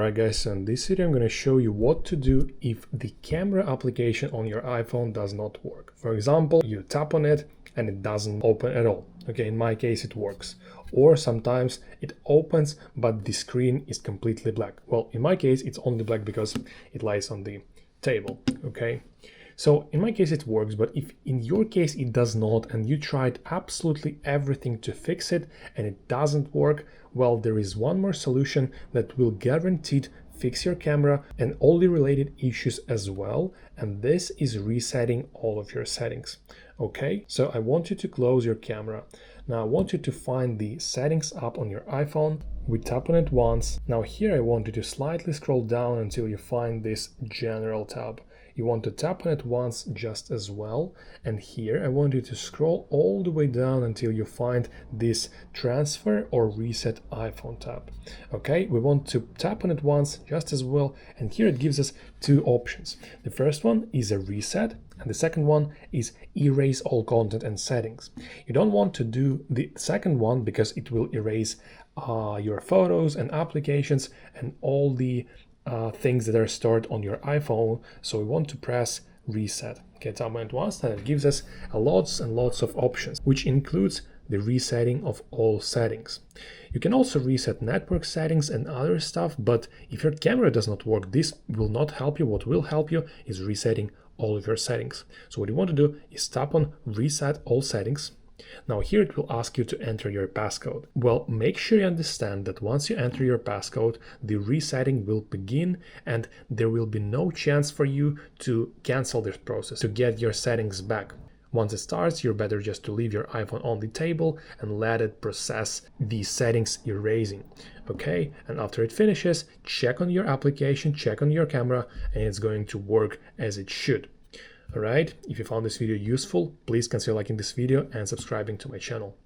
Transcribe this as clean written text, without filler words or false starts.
Alright guys, so in this video I'm going to show you what to do if the camera application on your iPhone does not work. For example, you tap on it and it doesn't open at all. Okay, in my case it works. Or sometimes it opens but the screen is completely black. Well, in my case it's only black because it lies on the table. Okay, so in my case it works, but if in your case it does not and you tried absolutely everything to fix it and it doesn't work, well, there is one more solution that will guaranteed fix your camera and all the related issues as well, and this is resetting all of your settings. Okay, so I want you to close your camera. Now I want you to find the settings app on your iPhone. We tap on it once. Now here I want you to slightly scroll down until you find this general tab. You want to tap on it once just as well, and here I want you to scroll all the way down until you find this transfer or reset iPhone tab. Okay, we want to tap on it once just as well, and here it gives us two options. The first one is a reset and the second one is erase all content and settings. You don't want to do the second one because it will erase your photos and applications and all the things that are stored on your iPhone. So we want to press reset. Okay, tap on it once and it gives us lots and lots of options, which includes the resetting of all settings. You can also reset network settings and other stuff, but if your camera does not work, this will not help you. What will help you is resetting all of your settings. So what you want to do is tap on reset all settings. Now here it will ask you to enter your passcode. Well, make sure you understand that once you enter your passcode, the resetting will begin and there will be no chance for you to cancel this process, to get your settings back. Once it starts, you're better just to leave your iPhone on the table and let it process the settings erasing. Okay, and after it finishes, check on your application, check on your camera, and it's going to work as it should. Alright, if you found this video useful, please consider liking this video and subscribing to my channel.